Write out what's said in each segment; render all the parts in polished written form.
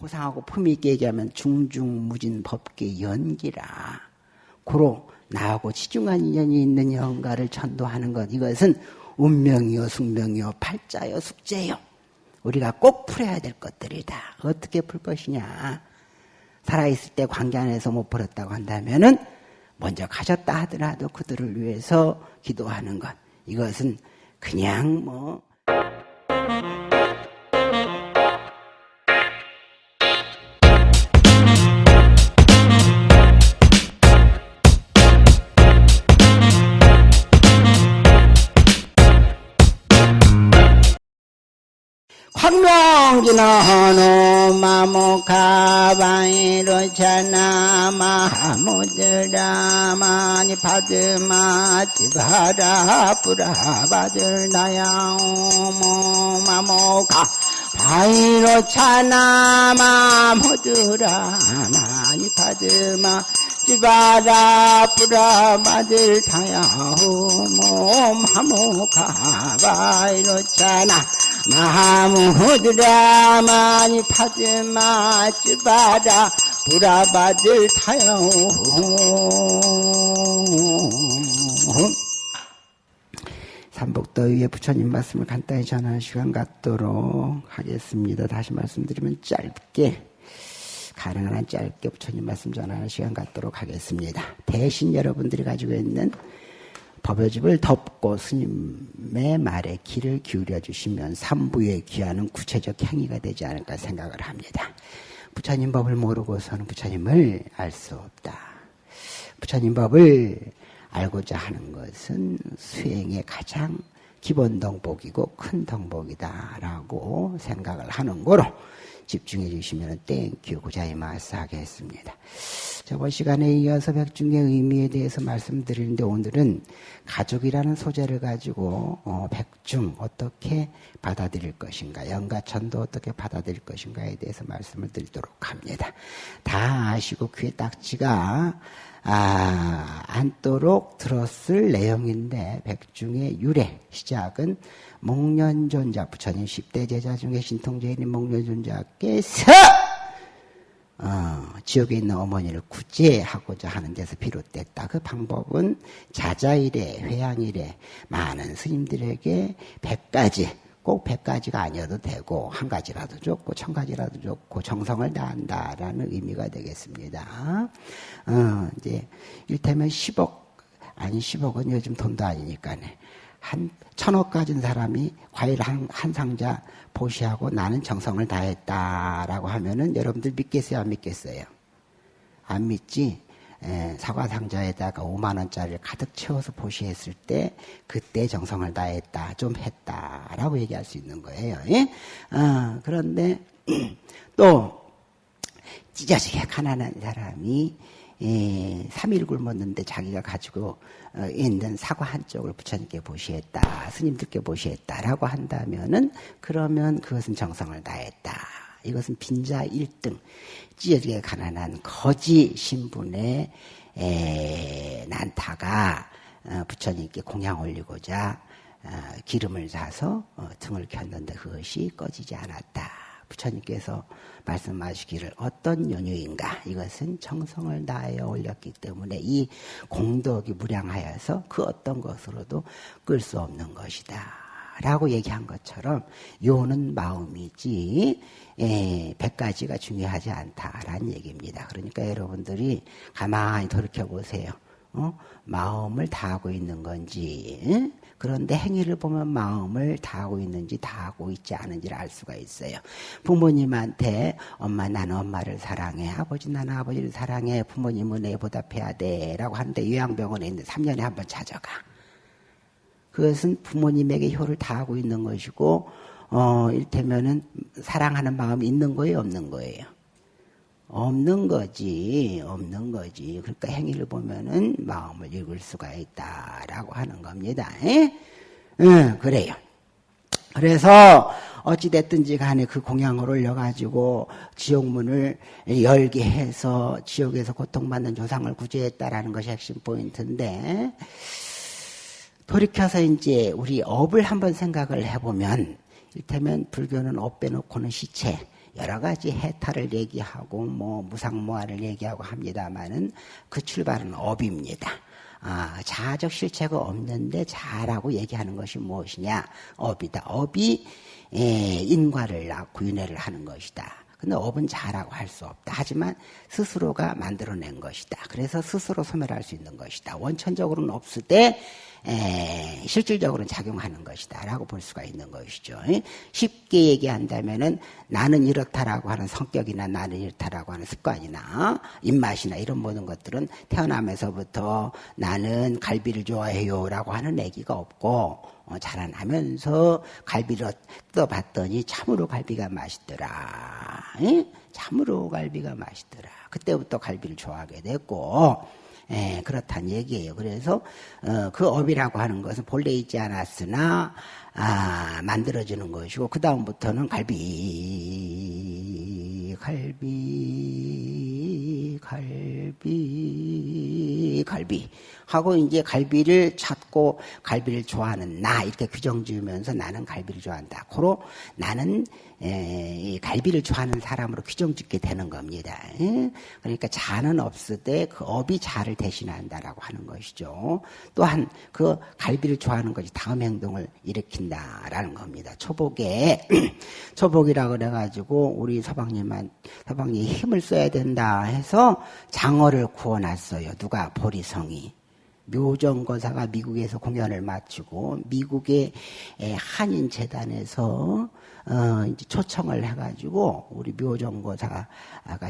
포상하고 품위 있게 얘기하면 중중무진 법계 연기라. 고로 나하고 치중한 인연이 있는 영가를 천도하는 것, 이것은 운명이요 숙명이요 팔자요 숙제요. 우리가 꼭 풀어야 될 것들이다. 어떻게 풀 것이냐. 살아있을 때 관계 안에서 못 풀었다고 한다면은 먼저 가셨다 하더라도 그들을 위해서 기도하는 것, 이것은 그냥 뭐 황명진어노 마모가바이로 차나 마하모드라 마니 파드마 지바라 뿌라바들 나야오모 마모가 바이로 차나 마모드라 마니 파드마 지바라 뿌라바들 타야오모 마모가 바이로 차나 마무드라 마니 파드마 찌바라 부라바들 타요. 삼복더위에 부처님 말씀을 간단히 전하는 시간 갖도록 하겠습니다. 다시 말씀드리면 짧게, 가능한 한 짧게 부처님 말씀 전하는 시간 갖도록 하겠습니다. 대신 여러분들이 가지고 있는 법요집을 덮고 스님의 말에 귀를 기울여 주시면 삼부에 귀하는 구체적 행위가 되지 않을까 생각을 합니다. 부처님 법을 모르고서는 부처님을 알 수 없다. 부처님 법을 알고자 하는 것은 수행의 가장 기본 덕목이고 큰 덕목이다라고 생각을 하는 거로 집중해 주시면 땡큐 고자이마스 하겠습니다. 저번 시간에 이어서 백중의 의미에 대해서 말씀드리는데, 오늘은 가족이라는 소재를 가지고 백중 어떻게 받아들일 것인가, 영가천도 어떻게 받아들일 것인가에 대해서 말씀을 드리도록 합니다. 다 아시고 귀에 딱지가 않도록 들었을 내용인데, 백중의 유래 시작은 목련존자, 부처님 10대 제자 중에 신통제인인 목련존자께서 지옥에 있는 어머니를 구제하고자 하는 데서 비롯됐다. 그 방법은 자자일에, 회양일에 많은 스님들에게 100가지, 꼭 100가지가 아니어도 되고, 한 가지라도 좋고 1000가지라도 좋고 정성을 다한다라는 의미가 되겠습니다. 이제 일테면 10억은 요즘 돈도 아니니까네. 한 1000억 가진 사람이 과일 한 상자 보시하고 나는 정성을 다했다라고 하면은 여러분들 믿겠어요, 안 믿겠어요? 안 믿지? 사과 상자에다가 5만 원짜리를 가득 채워서 보시했을 때 그때 정성을 다했다, 좀 했다라고 얘기할 수 있는 거예요. 예? 그런데 또 찢어지게 가난한 사람이 3일 굶었는데 자기가 가지고 있는 사과 한 쪽을 부처님께 보시했다, 스님들께 보시했다라고 한다면은, 그러면 그것은 정성을 다했다. 이것은 빈자 1등, 찢어지게 가난한 거지 신분의 난타가 부처님께 공양 올리고자 기름을 사서 등을 켰는데 그것이 꺼지지 않았다. 부처님께서 말씀하시기를 어떤 연유인가, 이것은 정성을 다하여 올렸기 때문에 이 공덕이 무량하여서 그 어떤 것으로도 끌 수 없는 것이다 라고 얘기한 것처럼, 요는 마음이지 100가지가 중요하지 않다라는 얘기입니다. 그러니까 여러분들이 가만히 돌이켜보세요. 마음을 다하고 있는 건지, 그런데 행위를 보면 마음을 다하고 있는지 다하고 있지 않은지를 알 수가 있어요. 부모님한테 엄마 나는 엄마를 사랑해, 아버지 나는 아버지를 사랑해, 부모님 은혜에 보답해야 돼 라고 하는데 요양병원에 있는데 3년에 한 번 찾아가. 그것은 부모님에게 효를 다하고 있는 것이고, 일테면은 사랑하는 마음이 있는 거예요, 없는 거예요? 없는 거지. 그러니까 행위를 보면은 마음을 읽을 수가 있다라고 하는 겁니다. 그래요. 그래서 어찌됐든지 간에 그 공양을 올려가지고 지옥문을 열게 해서 지옥에서 고통받는 조상을 구제했다라는 것이 핵심 포인트인데, 돌이켜서 이제 우리 업을 한번 생각을 해보면, 일테면 불교는 업 빼놓고는 시체, 여러 가지 해탈을 얘기하고 뭐 무상무화를 얘기하고 합니다만은 그 출발은 업입니다. 자아적 실체가 없는데 자라고 얘기하는 것이 무엇이냐? 업이다. 업이 인과를 낳고 윤회를 하는 것이다. 근데 업은 자라고 할 수 없다. 하지만 스스로가 만들어낸 것이다. 그래서 스스로 소멸할 수 있는 것이다. 원천적으로는 없을 때 실질적으로는 작용하는 것이다 라고 볼 수가 있는 것이죠. 쉽게 얘기한다면은 나는 이렇다라고 하는 성격이나 나는 이렇다라고 하는 습관이나 입맛이나 이런 모든 것들은 태어나면서부터 나는 갈비를 좋아해요 라고 하는 얘기가 없고 자라나면서 갈비를 뜯어봤더니 참으로 갈비가 맛있더라. 참으로 갈비가 맛있더라. 그때부터 갈비를 좋아하게 됐고 그렇단 얘기예요. 그래서 그 업이라고 하는 것은 본래 있지 않았으나 만들어지는 것이고 그 다음부터는 갈비 하고 이제 갈비를 찾고 갈비를 좋아하는 나 이렇게 규정 지으면서 나는 갈비를 좋아한다. 고로 나는 이 갈비를 좋아하는 사람으로 규정 짓게 되는 겁니다. 그러니까 자는 없을 때 그 업이 자를 대신한다라고 하는 것이죠. 또한 그 갈비를 좋아하는 것이 다음 행동을 일으킨다라는 겁니다. 초복이라고 그래가지고 우리 서방님이 힘을 써야 된다 해서 장어를 구워놨어요. 누가? 보리성이. 묘정거사가 미국에서 공연을 마치고 미국의 한인재단에서 이제 초청을 해가지고 우리 묘정거사가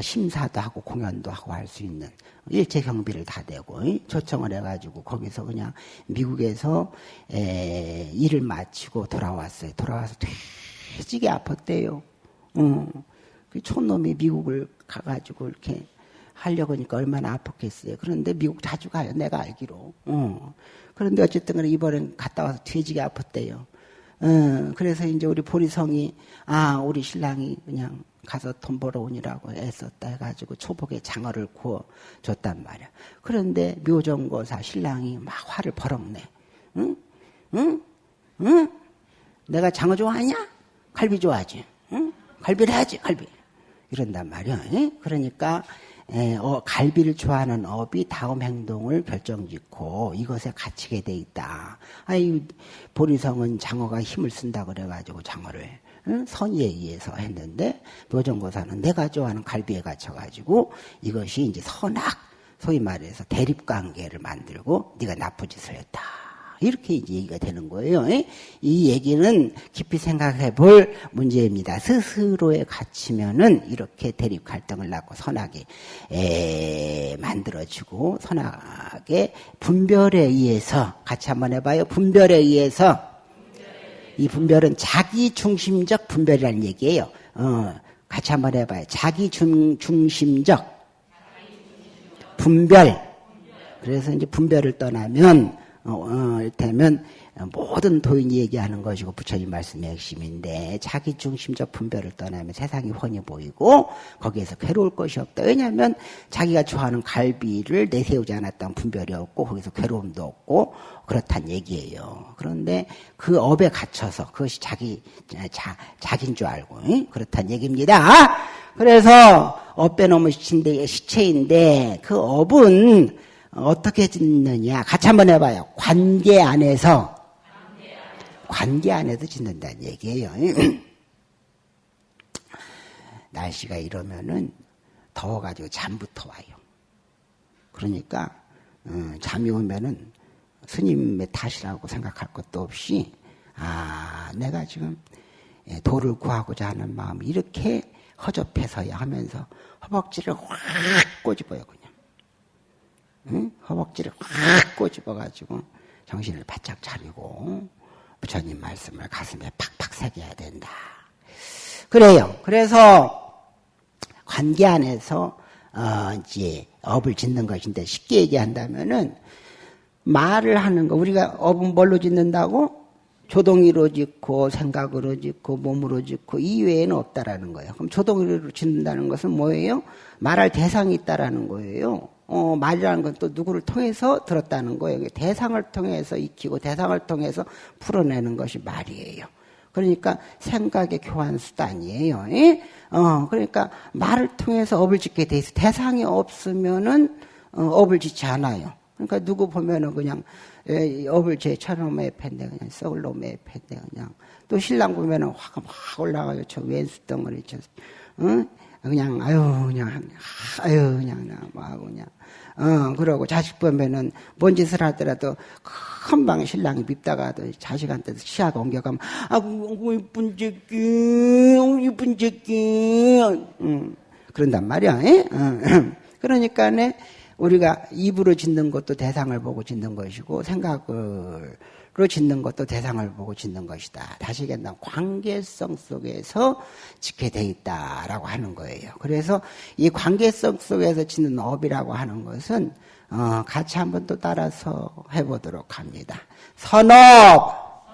심사도 하고 공연도 하고 할 수 있는 일체 경비를 다 대고 초청을 해가지고 거기서 그냥 미국에서 일을 마치고 돌아왔어요. 돌아와서 되게 아팠대요. 그 촌놈이 미국을 가가지고 이렇게 하려고 하니까 얼마나 아팠겠어요. 그런데 미국 자주 가요. 내가 알기로. 그런데 어쨌든 간에 이번엔 갔다 와서 되지게 아팠대요. 그래서 이제 우리 보리성이 우리 신랑이 그냥 가서 돈 벌어오니라고 애썼다 해가지고 초복에 장어를 구워줬단 말이야. 그런데 묘정거사 신랑이 막 화를 버럭내. 응? 내가 장어 좋아하냐? 갈비 좋아하지. 응? 갈비를 해야지, 갈비. 이런단 말이야. 그러니까 갈비를 좋아하는 업이 다음 행동을 결정짓고 이것에 갇히게 돼 있다. 보리성은 장어가 힘을 쓴다 그래가지고 장어를 선의에 의해서 했는데 묘정거사는 내가 좋아하는 갈비에 갇혀가지고 이것이 이제 선악, 소위 말해서 대립관계를 만들고 네가 나쁜 짓을 했다. 이렇게 이제 얘기가 되는 거예요. 이 얘기는 깊이 생각해 볼 문제입니다. 스스로에 갇히면은 이렇게 대립 갈등을 낳고 선악이 만들어지고 선악의 분별에 의해서 같이 한번 해봐요. 분별에 의해서 이 분별은 자기 중심적 분별이라는 얘기예요. 같이 한번 해봐요. 자기 중심적 분별. 그래서 이제 분별을 떠나면 이를테면 모든 도인이 얘기하는 것이고 부처님 말씀의 핵심인데 자기 중심적 분별을 떠나면 세상이 훤히 보이고 거기에서 괴로울 것이 없다. 왜냐하면 자기가 좋아하는 갈비를 내세우지 않았던 분별이 없고 거기서 괴로움도 없고 그렇단 얘기예요. 그런데 그 업에 갇혀서 그것이 자기인 줄 알고 그렇단 얘기입니다. 그래서 업 빼놓으면 시체인데 그 업은 어떻게 짓느냐? 같이 한번 해봐요. 관계 안에서 짓는다는 얘기예요. 날씨가 이러면은 더워가지고 잠부터 와요. 그러니까 잠이 오면은 스님의 탓이라고 생각할 것도 없이 내가 지금 도를 구하고자 하는 마음이 이렇게 허접해서야 하면서 허벅지를 확 꼬집어요. 허벅지를 확 꼬집어가지고 정신을 바짝 차리고 부처님 말씀을 가슴에 팍팍 새겨야 된다. 그래요. 그래서 관계 안에서 이제 업을 짓는 것인데 쉽게 얘기한다면은 말을 하는 거 우리가 업은 뭘로 짓는다고? 조동이로 짓고 생각으로 짓고 몸으로 짓고 이 외에는 없다라는 거예요. 그럼 조동이로 짓는다는 것은 뭐예요? 말할 대상이 있다라는 거예요. 말이라는 건 또 누구를 통해서 들었다는 거예요. 대상을 통해서 익히고 대상을 통해서 풀어내는 것이 말이에요. 그러니까 생각의 교환 수단이에요. 그러니까 말을 통해서 업을 짓게 돼 있어. 대상이 없으면은 업을 짓지 않아요. 그러니까 누구 보면은 그냥 업을 제 처놈의 팬데 그냥 썩을 놈의 팬데 그냥 또 신랑 보면은 화가 막 올라가요. 저 왼수 덩어리 저 그냥 아유 그냥 뭐하고 그냥 그러고 자식 보면은 뭔 짓을 하더라도 금방 신랑이 밉다가도 자식한테 시아가 옮겨가면 아이고 이쁜 새끼 그런단 말이야. 그러니까 우리가 입으로 짓는 것도 대상을 보고 짓는 것이고 생각으로 짓는 것도 대상을 보고 짓는 것이다. 다시 얘기한다면 관계성 속에서 짓게 돼 있다라고 하는 거예요. 그래서 이 관계성 속에서 짓는 업이라고 하는 것은 같이 한번 또 따라서 해보도록 합니다. 선업,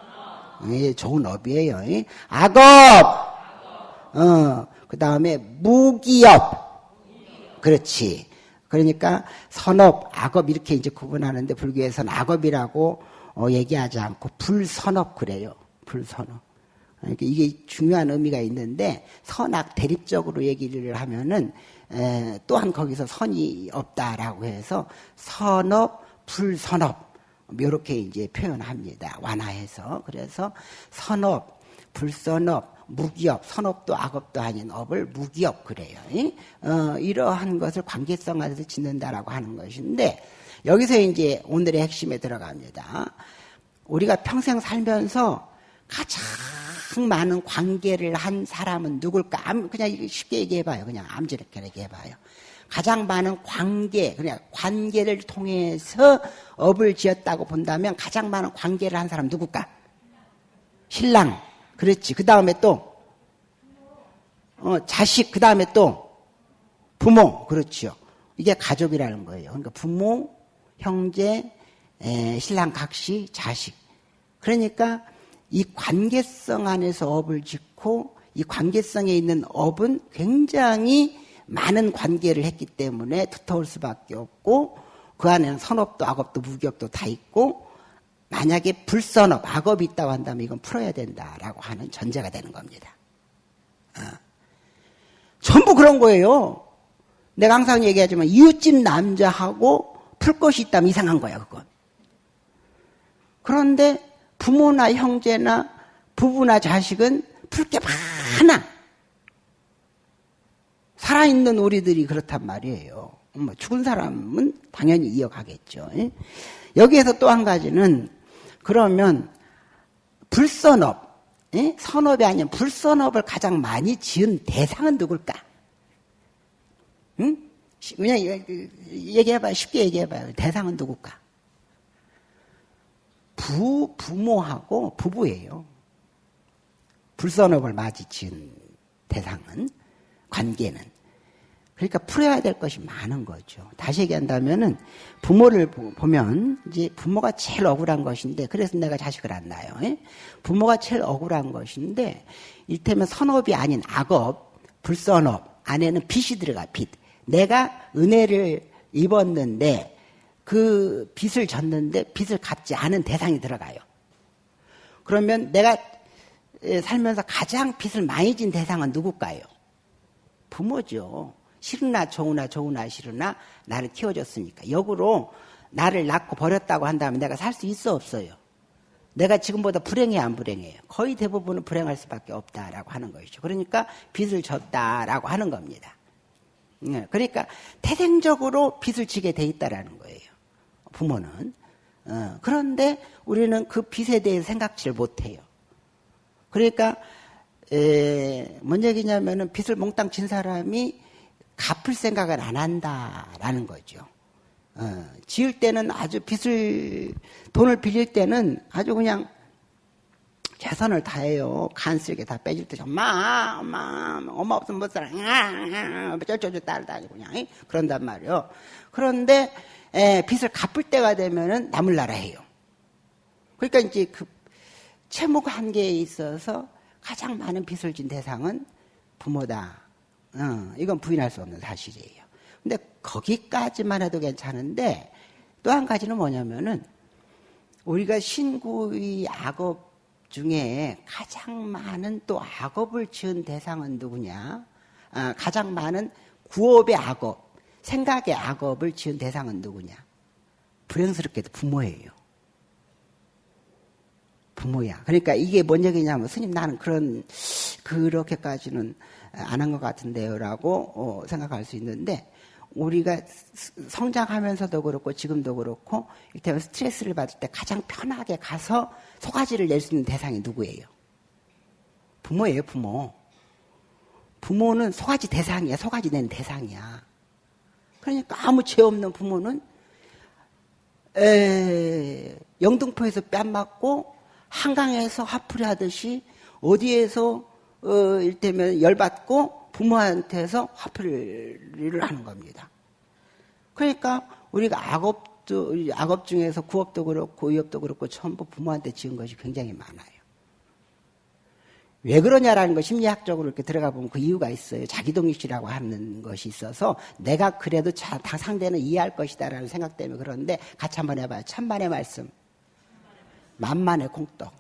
좋은 업이에요. 악업, 그 다음에 무기업, 그렇지. 그러니까 선업, 악업 이렇게 이제 구분하는데 불교에서는 악업이라고 얘기하지 않고 불선업 그래요. 불선업. 그러니까 이게 중요한 의미가 있는데 선악 대립적으로 얘기를 하면은 또한 거기서 선이 없다라고 해서 선업, 불선업 이렇게 이제 표현합니다. 완화해서. 그래서 선업, 불선업, 무기업, 선업도 악업도 아닌 업을 무기업 그래요. 이러한 것을 관계성 안에서 짓는다라고 하는 것인데 여기서 이제 오늘의 핵심에 들어갑니다. 우리가 평생 살면서 가장 많은 관계를 한 사람은 누굴까? 그냥 쉽게 얘기해봐요. 그냥 암지럽게 얘기해봐요. 가장 많은 관계, 그냥 관계를 통해서 업을 지었다고 본다면 가장 많은 관계를 한 사람 누굴까? 신랑. 그렇지. 그 다음에 또 자식. 그 다음에 또 부모. 그렇죠. 이게 가족이라는 거예요. 그러니까 부모, 형제, 신랑 각시, 자식. 그러니까 이 관계성 안에서 업을 짓고 이 관계성에 있는 업은 굉장히 많은 관계를 했기 때문에 두터울 수밖에 없고 그 안에는 선업도 악업도 무기업도 다 있고 만약에 불선업, 악업이 있다고 한다면 이건 풀어야 된다라고 하는 전제가 되는 겁니다. 전부 그런 거예요. 내가 항상 얘기하지만 이웃집 남자하고 풀 것이 있다면 이상한 거야, 그건. 그런데 부모나 형제나 부부나 자식은 풀 게 많아. 살아있는 우리들이 그렇단 말이에요. 죽은 사람은 당연히 이어가겠죠. 여기에서 또 한 가지는 그러면 불선업, 선업이 아닌 불선업을 가장 많이 지은 대상은 누굴까? 응? 그냥 얘기해봐요. 쉽게 얘기해봐요. 대상은 누굴까? 부모하고 부부예요. 불선업을 맞이 지은 대상은, 관계는. 그러니까 풀어야 될 것이 많은 거죠. 다시 얘기한다면은 부모를 보면 이제 부모가 제일 억울한 것인데 그래서 내가 자식을 안 낳아요. 부모가 제일 억울한 것인데 이를테면 선업이 아닌 악업, 불선업 안에는 빚이 들어가. 빚. 내가 은혜를 입었는데 그 빚을 졌는데 빚을 갚지 않은 대상이 들어가요. 그러면 내가 살면서 가장 빚을 많이 진 대상은 누굴까요? 부모죠. 싫으나 좋으나 싫으나 나를 키워줬으니까. 역으로 나를 낳고 버렸다고 한다면 내가 살 수 있어 없어요? 내가 지금보다 불행해 안 불행해요? 거의 대부분은 불행할 수밖에 없다라고 하는 것이죠. 그러니까 빚을 졌다라고 하는 겁니다. 그러니까 태생적으로 빚을 지게 돼 있다라는 거예요. 부모는. 그런데 우리는 그 빚에 대해서 생각지를 못해요. 그러니까 뭔 얘기냐면은 빚을 몽땅 진 사람이 갚을 생각을 안 한다라는 거죠. 지을 때는 아주 돈을 빌릴 때는 아주 그냥 최선을 다해요. 간쓸게 다 빼줄 때 엄마 없으면 못 살아. 쩔쩔쩔 따르다니 그냥 그런단 말이에요. 그런데 빚을 갚을 때가 되면은 남을 나라 해요. 그러니까 이제 그 채무 관계에 있어서 가장 많은 빚을 진 대상은 부모다. 이건 부인할 수 없는 사실이에요. 근데 거기까지만 해도 괜찮은데 또 한 가지는 뭐냐면은 우리가 신구의 악업 중에 가장 많은 또 악업을 지은 대상은 누구냐? 가장 많은 구업의 악업, 생각의 악업을 지은 대상은 누구냐? 불행스럽게도 부모예요. 부모야. 그러니까 이게 뭔 얘기냐면, 스님 나는 그렇게까지는 안 한 것 같은데요 라고 생각할 수 있는데, 우리가 성장하면서도 그렇고 지금도 그렇고 이때면 스트레스를 받을 때 가장 편하게 가서 소가지를 낼 수 있는 대상이 누구예요? 부모예요. 부모. 부모는 소가지 대상이야. 소가지 내는 대상이야. 그러니까 아무 죄 없는 부모는 영등포에서 뺨 맞고 한강에서 화풀이 하듯이 어디에서 일테면 열받고 부모한테서 화풀이를 하는 겁니다. 그러니까 우리가 악업 중에서 구업도 그렇고 의업도 그렇고 전부 부모한테 지은 것이 굉장히 많아요. 왜 그러냐라는 거 심리학적으로 이렇게 들어가 보면 그 이유가 있어요. 자기동의시라고 하는 것이 있어서 내가 그래도 다 상대는 이해할 것이다라는 생각 때문에 그런데 같이 한번 해봐요. 천만의 말씀. 만만의 콩떡.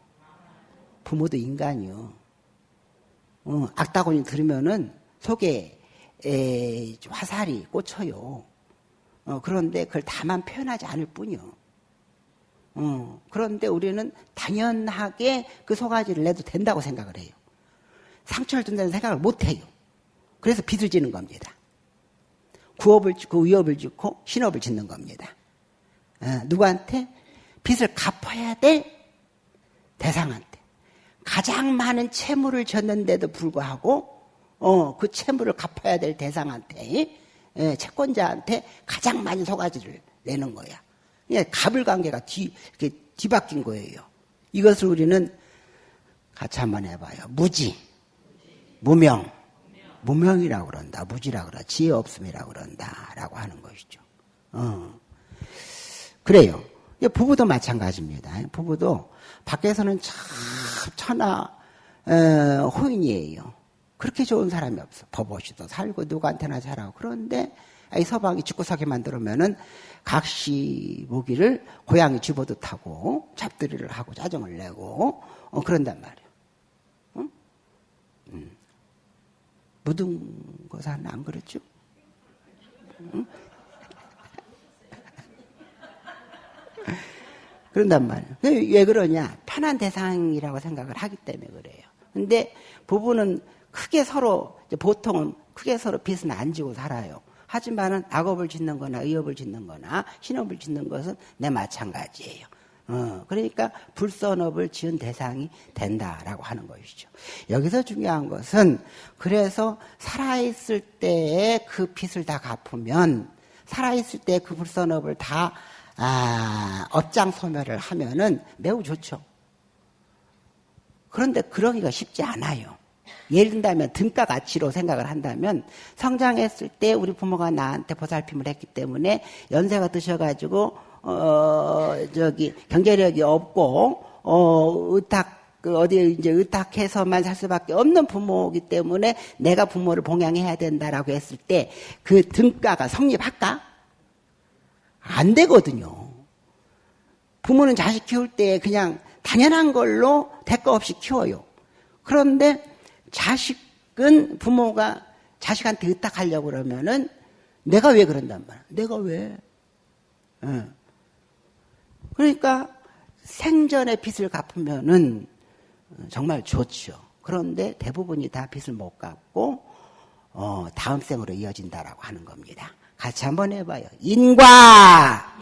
부모도 인간이요. 악다구니 들으면은 속에 화살이 꽂혀요. 그런데 그걸 다만 표현하지 않을 뿐이요. 그런데 우리는 당연하게 그 소가지를 내도 된다고 생각을 해요. 상처를 준다는 생각을 못 해요. 그래서 빚을 지는 겁니다. 구업을 짓고 위업을 짓고 신업을 짓는 겁니다. 누구한테? 빚을 갚아야 될 대상한테. 가장 많은 채무를 졌는데도 불구하고 그 채무를 갚아야 될 대상한테, 채권자한테 가장 많이 소가지를 내는 거야. 가불관계가 이렇게 뒤바뀐 거예요. 이것을 우리는 같이 한번 해봐요. 무지, 무명, 무명이라고 그런다. 무지라고 그런다. 지혜 없음이라고 그런다라고 하는 것이죠. 그래요. 부부도 마찬가지입니다. 부부도 밖에서는 참 천하 호인이에요. 그렇게 좋은 사람이 없어. 버버시도 살고 누구한테나 잘하고. 그런데 이 서방이 집구석에 만들면은 각시 모기를 고양이 집어도 타고 잡들이를 하고 짜증을 내고 그런단 말이에요. 응? 묻은 거사는 안 그렇죠? 응? 그런단 말이에요. 왜 그러냐? 편한 대상이라고 생각을 하기 때문에 그래요. 근데 부부는 크게 서로, 보통은 크게 서로 빚은 안 지고 살아요. 하지만은 악업을 짓는 거나 의업을 짓는 거나 신업을 짓는 것은 내 마찬가지예요. 그러니까 불선업을 지은 대상이 된다라고 하는 것이죠. 여기서 중요한 것은 그래서 살아있을 때에 그 빚을 다 갚으면 살아있을 때 그 불선업을 다 업장 소멸을 하면은 매우 좋죠. 그런데 그러기가 쉽지 않아요. 예를 든다면 등가 가치로 생각을 한다면 성장했을 때 우리 부모가 나한테 보살핌을 했기 때문에 연세가 드셔가지고 경제력이 없고 의탁해서만 살 수밖에 없는 부모이기 때문에 내가 부모를 봉양해야 된다라고 했을 때 그 등가가 성립할까? 안 되거든요. 부모는 자식 키울 때 그냥 당연한 걸로 대가 없이 키워요. 그런데 자식은 부모가 자식한테 의탁하려고 그러면은 내가 왜 그런단 말이야. 내가 왜? 그러니까 생전에 빚을 갚으면은 정말 좋죠. 그런데 대부분이 다 빚을 못 갚고 다음 생으로 이어진다라고 하는 겁니다. 같이 한번 해봐요. 인과.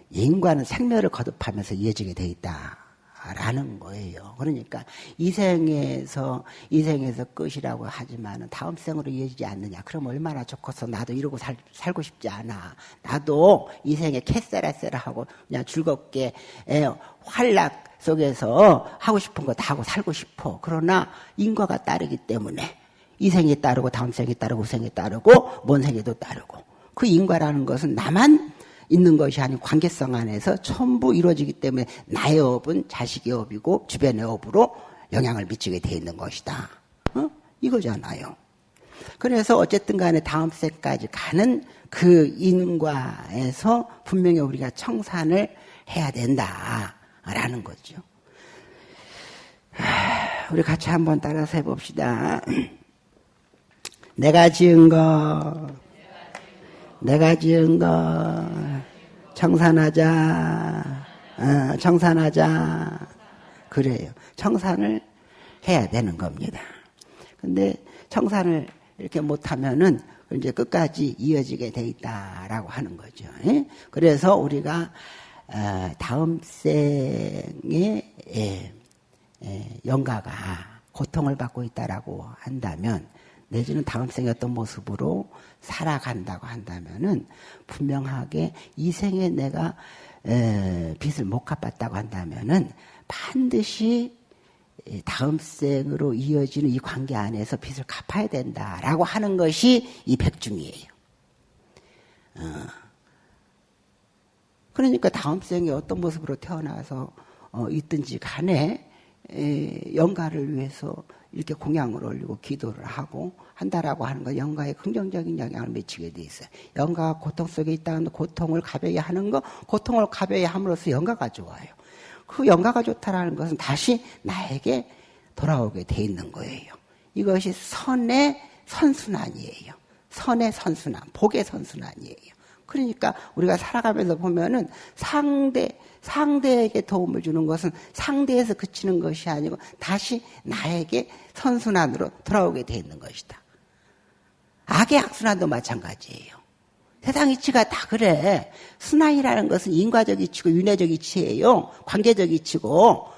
인과는 생멸을 거듭하면서 이어지게 돼 있다라는 거예요. 그러니까 이 생에서 끝이라고 하지만은 다음 생으로 이어지지 않느냐. 그럼 얼마나 좋겠어. 나도 이러고 살고 싶지 않아. 나도 이 생에 캐세라세라하고 그냥 즐겁게 활락 속에서 하고 싶은 거 다 하고 살고 싶어. 그러나 인과가 따르기 때문에 이 생이 따르고 다음 생이 따르고 그 생이 따르고 먼 생에도 따르고 그 인과라는 것은 나만 있는 것이 아닌 관계성 안에서 전부 이루어지기 때문에 나의 업은 자식의 업이고 주변의 업으로 영향을 미치게 돼 있는 것이다. 이거잖아요. 그래서 어쨌든 간에 다음 세까지 가는 그 인과에서 분명히 우리가 청산을 해야 된다라는 거죠. 우리 같이 한번 따라서 해봅시다. 내가 지은 거 청산하자. 청산하자. 그래요. 청산을 해야 되는 겁니다. 근데 청산을 이렇게 못하면은 이제 끝까지 이어지게 돼 있다라고 하는 거죠. 그래서 우리가 다음 생에 영가가 고통을 받고 있다라고 한다면, 내지는 다음 생에 어떤 모습으로 살아간다고 한다면은 분명하게 이 생에 내가 빚을 못 갚았다고 한다면은 반드시 다음 생으로 이어지는 이 관계 안에서 빚을 갚아야 된다라고 하는 것이 이 백중이에요. 그러니까 다음 생에 어떤 모습으로 태어나서 있든지 간에 영가를 위해서 이렇게 공양을 올리고 기도를 하고 한다라고 하는 건 영가에 긍정적인 영향을 미치게 돼 있어요. 영가가 고통 속에 있다는 고통을 가벼이 하는 거, 고통을 가벼이 함으로써 영가가 좋아요. 그 영가가 좋다라는 것은 다시 나에게 돌아오게 돼 있는 거예요. 이것이 선의 선순환이에요. 선의 선순환, 복의 선순환이에요. 그러니까 우리가 살아가면서 보면은 상대에게 도움을 주는 것은 상대에서 그치는 것이 아니고 다시 나에게 선순환으로 돌아오게 돼 있는 것이다. 악의 악순환도 마찬가지예요. 세상 이치가 다 그래. 순환이라는 것은 인과적 이치고 윤회적 이치예요. 관계적 이치고,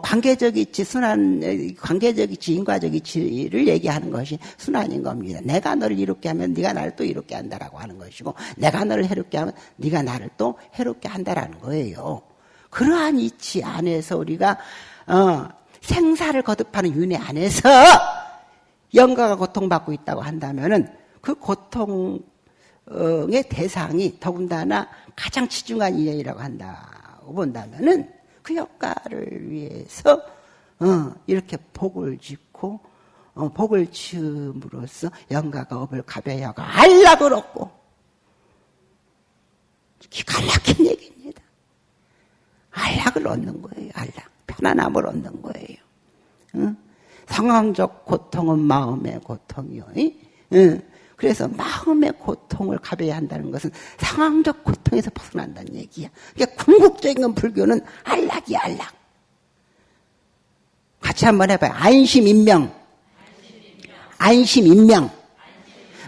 관계적 이치, 순환, 관계적 이치, 인과적 이치를 얘기하는 것이 순환인 겁니다. 내가 너를 이롭게 하면 네가 나를 또 이롭게 한다라고 하는 것이고, 내가 너를 해롭게 하면 네가 나를 또 해롭게 한다라는 거예요. 그러한 이치 안에서 우리가 생사를 거듭하는 윤회 안에서 영가가 고통받고 있다고 한다면은 그 고통의 대상이 더군다나 가장 치중한 인연이라고 한다고 본다면은 그 영가를 위해서 이렇게 복을 짓고 복을 지음으로써 영가가 업을 가벼이 하고 안락을 얻고, 기가 막힌 얘기입니다. 안락을 얻는 거예요. 안락, 편안함을 얻는 거예요. 상황적 고통은 마음의 고통이요. 그래서 마음의 고통을 가벼이 한다는 것은 상황적 고통에서 벗어난다는 얘기야. 그러니까 궁극적인 불교는 안락이야, 안락. 같이 한번 해봐요. 안심인명. 안심인명.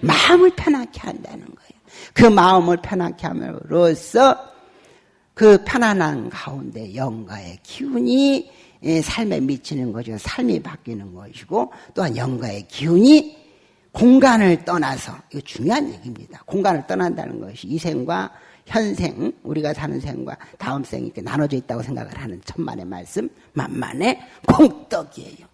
마음을 편하게 한다는 거예요. 그 마음을 편하게 함으로써 그 편안한 가운데 영가의 기운이 삶에 미치는 것이고 삶이 바뀌는 것이고, 또한 영가의 기운이 공간을 떠나서, 이거 중요한 얘기입니다. 공간을 떠난다는 것이 이 생과 현생, 우리가 사는 생과 다음 생이 이렇게 나눠져 있다고 생각을 하는 천만의 말씀, 만만의 공덕이에요.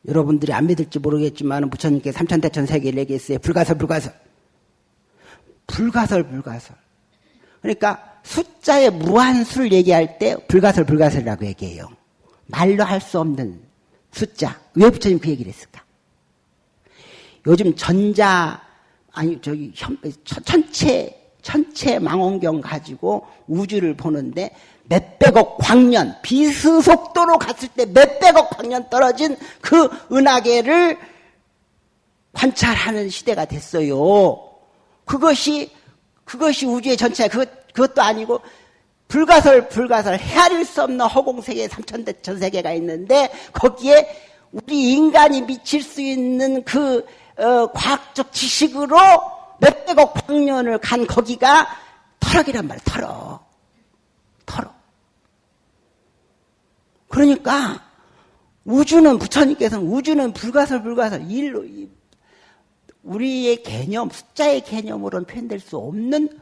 여러분들이 안 믿을지 모르겠지만 부처님께 삼천대천 세계를 얘기했어요. 불가설. 그러니까 숫자의 무한수를 얘기할 때 불가설이라고 얘기해요. 말로 할 수 없는 숫자. 왜 부처님 그 얘기를 했을까? 요즘 천체 망원경 가지고 우주를 보는데 몇백억 광년, 비스속도로 갔을 때 몇백억 광년 떨어진 그 은하계를 관찰하는 시대가 됐어요. 그것이 우주의 전체야. 그것도 아니고 불가설 헤아릴 수 없는 허공세계 3천대천 세계가 있는데 거기에 우리 인간이 미칠 수 있는 그 과학적 지식으로 몇백억 광년을 간 거기가 터럭이란 말이야. 터럭. 그러니까 부처님께서는 우주는 불가설 일로 우리의 개념, 숫자의 개념으로는 표현될 수 없는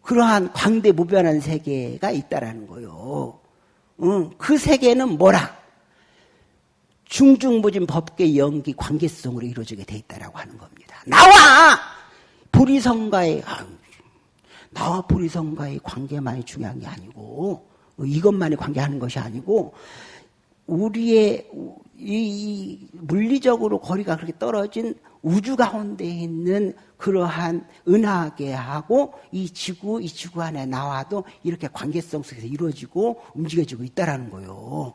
그러한 광대무변한 세계가 있다라는 거요. 그 세계는 뭐라? 중중무진 법계 연기 관계성으로 이루어지게 돼 있다라고 하는 겁니다. 나와 보리성과의 관계만이 중요한 게 아니고, 이것만이 관계하는 것이 아니고, 우리의 이 물리적으로 거리가 그렇게 떨어진 우주 가운데 있는 그러한 은하계하고 이 지구 안에 나와도 이렇게 관계성 속에서 이루어지고 움직여지고 있다라는 거예요.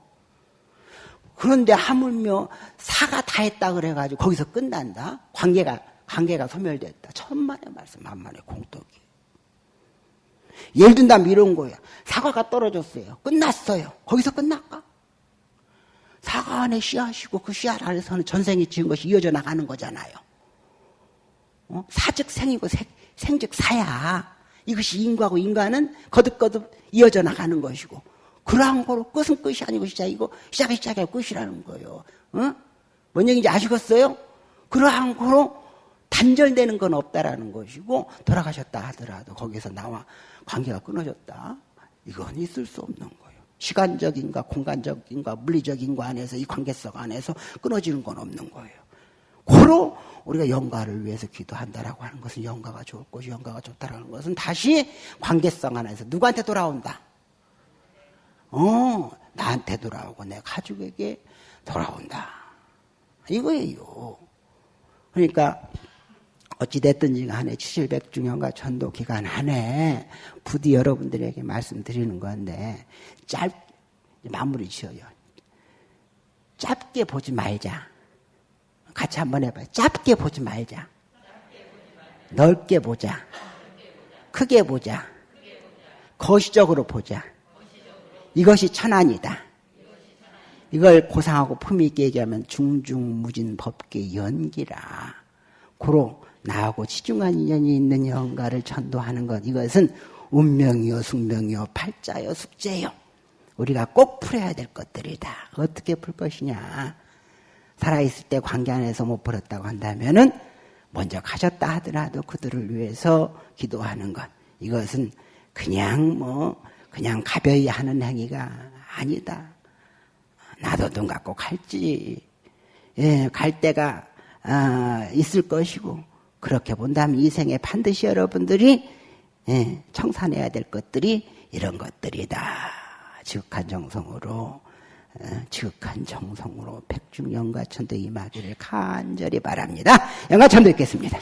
그런데 하물며 사가 다 했다 그래가지고 거기서 끝난다? 관계가 소멸됐다. 천만의 말씀, 만만의 공덕이. 예를 든다면 이런 거예요. 사과가 떨어졌어요. 끝났어요. 거기서 끝날까? 사과 안에 씨앗이고 그 씨앗 안에서는 전생이 지은 것이 이어져 나가는 거잖아요. 사즉 생이고 생즉 사야. 이것이 인과고 인과는 거듭거듭 이어져 나가는 것이고 그러한 거로 끝은 끝이 아니고 시작이고 시작이 시작이고 끝이라는 거예요. 뭔 얘기인지 아시겠어요? 그러한 거로 단절되는 건 없다라는 것이고 돌아가셨다 하더라도 거기서 나와 관계가 끊어졌다. 이건 있을 수 없는 거예요. 시간적인가 공간적인가 물리적인가 안에서 이 관계성 안에서 끊어지는 건 없는 거예요. 고로 우리가 영가를 위해서 기도한다라고 하는 것은 영가가 좋을 것이 영가가 좋다라는 것은 다시 관계성 안에서 누구한테 돌아온다? 나한테 돌아오고 내 가족에게 돌아온다. 이거예요. 그러니까 어찌됐든지 간에 700주년과 전도 기간 안에 부디 여러분들에게 말씀드리는 건데 마무리 지어요. 짧게 보지 말자. 같이 한번 해봐요. 짧게 보지 말자. 넓게 보자. 크게 보자. 거시적으로 보자. 이것이 천안이다. 이걸 고상하고 품위 있게 얘기하면 중중무진 법계 연기라. 고로 나하고 치중한 인연이 있는 영가를 전도하는 것, 이것은 운명이요 숙명이요 팔자요 숙제요. 우리가 꼭 풀어야 될 것들이다. 어떻게 풀 것이냐. 살아있을 때 관계 안에서 못 풀었다고 한다면은 먼저 가셨다 하더라도 그들을 위해서 기도하는 것, 이것은 그냥 가벼이 하는 행위가 아니다. 나도 눈 감고 갈지. 갈 때가 있을 것이고, 그렇게 본다면 이 생에 반드시 여러분들이 청산해야 될 것들이 이런 것들이다. 지극한 정성으로 백중영가천도 임하기를 간절히 바랍니다. 영가천도 있겠습니다.